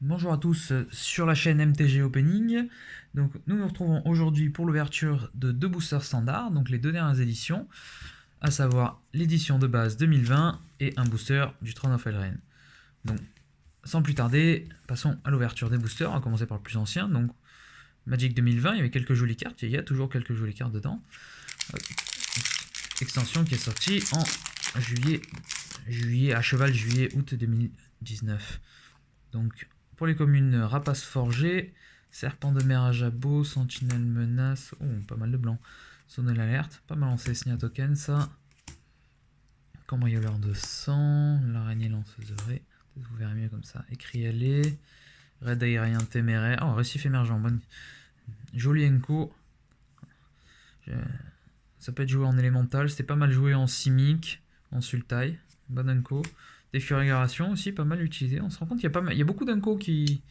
Bonjour à tous sur la chaîne MTG Opening. Donc nous nous retrouvons aujourd'hui pour l'ouverture de deux boosters standards, donc les deux dernières éditions, à savoir l'édition de base 2020 et un booster du Throne of Eldraine. Donc sans plus tarder, passons à l'ouverture des boosters, on va commencer par le plus ancien, donc Magic 2020, il y avait quelques jolies cartes, il y a toujours quelques jolies cartes dedans. Extension qui est sortie en juillet à cheval juillet-août 2019. Donc pour les communes, Rapace Forgé, Serpent de mer à Jabot, Sentinelle Menace, oh, pas mal de blanc. Sonner l'alerte, pas mal lancé, Signa Token, ça. Cambrioleur de sang, l'araignée lanceuse de raie, peut-être vous verrez mieux comme ça. Écrit aller, Raid aérien téméraire, oh, récif émergent, bonne. Joli Enko. Ça peut être joué en élémental, c'était pas mal joué en simic, en sultai, bon Enko. Défiguration aussi, pas mal utilisé. On se rend compte qu'il y a beaucoup d'Unco qui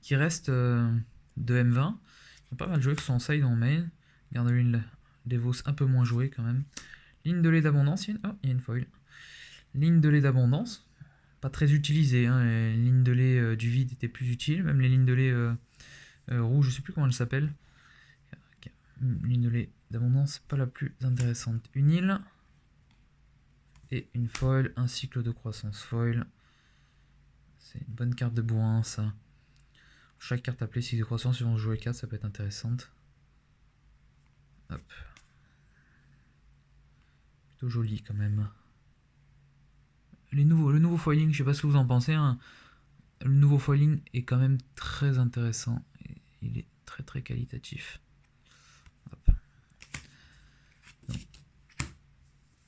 restent de M20. Ils sont pas mal joués, que ce soit en side ou en main. Garde une Devos un peu moins joué quand même. Ligne de lait d'abondance, il y a une foil. Ligne de lait d'abondance, pas très utilisée. Hein. Les lignes de lait du vide étaient plus utiles. Même les lignes de lait rouges, je sais plus comment elles s'appellent. Ligne de lait d'abondance, pas la plus intéressante. Une île. Et une foil, un cycle de croissance foil. C'est une bonne carte de bourrin ça. Chaque carte appelée cycle de croissance, si on joue 4, ça peut être intéressante. Hop. Plutôt joli quand même. Le nouveau foiling, je sais pas ce que vous en pensez. Hein. Le nouveau foiling est quand même très intéressant. Il est très très qualitatif. Hop. Donc,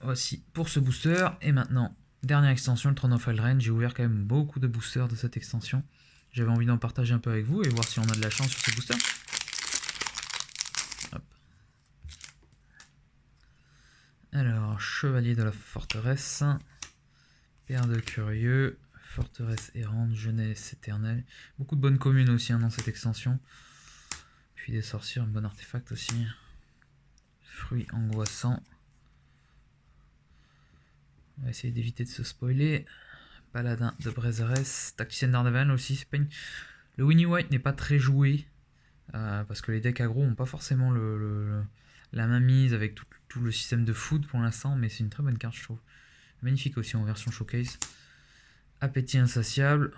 voici pour ce booster. Et maintenant, dernière extension, le Throne of Eldraine. J'ai ouvert quand même beaucoup de boosters de cette extension. J'avais envie d'en partager un peu avec vous et voir si on a de la chance sur ce booster. Hop. Alors, Chevalier de la Forteresse. Père de Curieux. Forteresse errante, Jeunesse éternelle. Beaucoup de bonnes communes aussi hein, dans cette extension. Puis des sorcières, un bon artefact aussi. Fruits angoissants. On va essayer d'éviter de se spoiler. Paladin de Brézarès. Tacticienne d'Ardavan aussi. C'est pas une... Le Winnie White n'est pas très joué. Parce que les decks aggro n'ont pas forcément la main mise avec tout le système de food pour l'instant. Mais c'est une très bonne carte, je trouve. Magnifique aussi en version showcase. Appétit insatiable.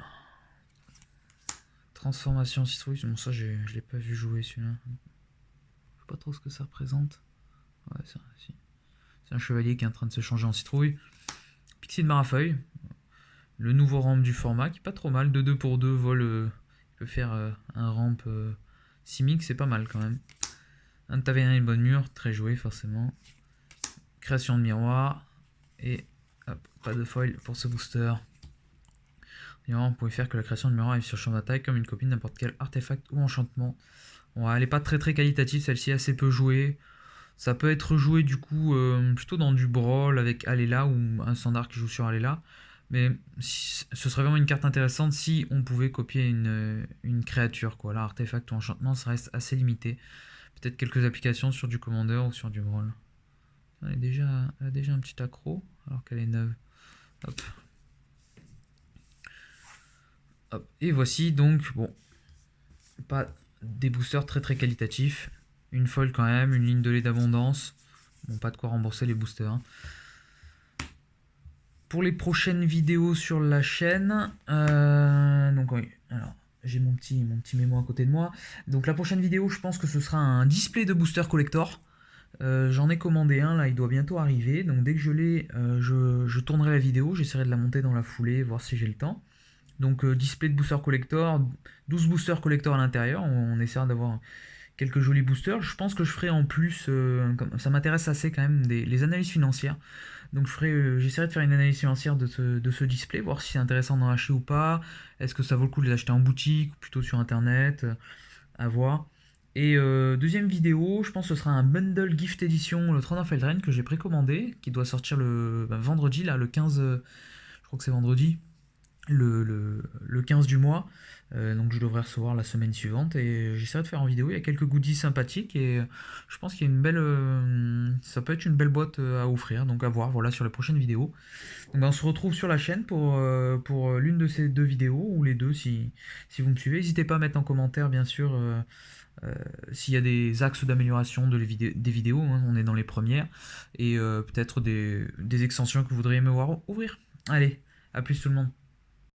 Transformation citrouille. Bon, ça, je l'ai pas vu jouer celui-là. Je sais pas trop ce que ça représente. Ouais, c'est un chevalier qui est en train de se changer en citrouille. Pixie de Marafeuille. Le nouveau ramp du format qui est pas trop mal. De 2 pour 2 vol. Il peut faire un ramp simic, c'est pas mal quand même. Un taverne et une bonne mur. Très joué forcément. Création de miroir. Et hop, pas de foil pour ce booster. On pouvait faire que la création de miroir arrive sur champ d'attaque comme une copie de n'importe quel artefact ou enchantement. Bon, elle n'est pas très très qualitative, celle-ci assez peu jouée. Ça peut être joué du coup plutôt dans du brawl avec Alela ou un standard qui joue sur Alela. Mais ce serait vraiment une carte intéressante si on pouvait copier une créature. Quoi. Là, artefact ou enchantement, ça reste assez limité. Peut-être quelques applications sur du commandeur ou sur du brawl. Elle a déjà un petit accro alors qu'elle est neuve. Hop. Hop. Et voici donc, bon, pas des boosters très très qualitatifs. Une folle quand même, une ligne de lait d'abondance. Bon, pas de quoi rembourser les boosters. Hein. Pour les prochaines vidéos sur la chaîne, donc oui, alors j'ai mon petit mémo à côté de moi. Donc la prochaine vidéo, je pense que ce sera un display de booster collector. J'en ai commandé un, là il doit bientôt arriver. Donc dès que je l'ai, je tournerai la vidéo, j'essaierai de la monter dans la foulée, voir si j'ai le temps. Donc display de booster collector, 12 boosters collector à l'intérieur, on essaiera d'avoir quelques jolis boosters. Je pense que je ferai en plus, ça m'intéresse assez quand même, les analyses financières. Donc j'essaierai de faire une analyse financière de ce display, voir si c'est intéressant d'en acheter ou pas. Est-ce que ça vaut le coup de les acheter en boutique ou plutôt sur internet, à voir. Et deuxième vidéo, je pense que ce sera un bundle gift edition, le Throne of Eldraine que j'ai précommandé, qui doit sortir le vendredi, là, le 15, je crois que c'est vendredi. le 15 du mois. Donc je devrais recevoir la semaine suivante et j'essaierai de faire en vidéo. Il y a quelques goodies sympathiques et je pense qu'il y a une belle, ça peut être une belle boîte à offrir. Donc à voir, voilà, sur les prochaines vidéos. Donc ben, on se retrouve sur la chaîne pour l'une de ces deux vidéos ou les deux si vous me suivez. N'hésitez pas à mettre en commentaire bien sûr euh, s'il y a des axes d'amélioration des vidéos, hein, on est dans les premières, et peut-être des extensions que vous voudriez me voir ouvrir. Allez, à plus tout le monde.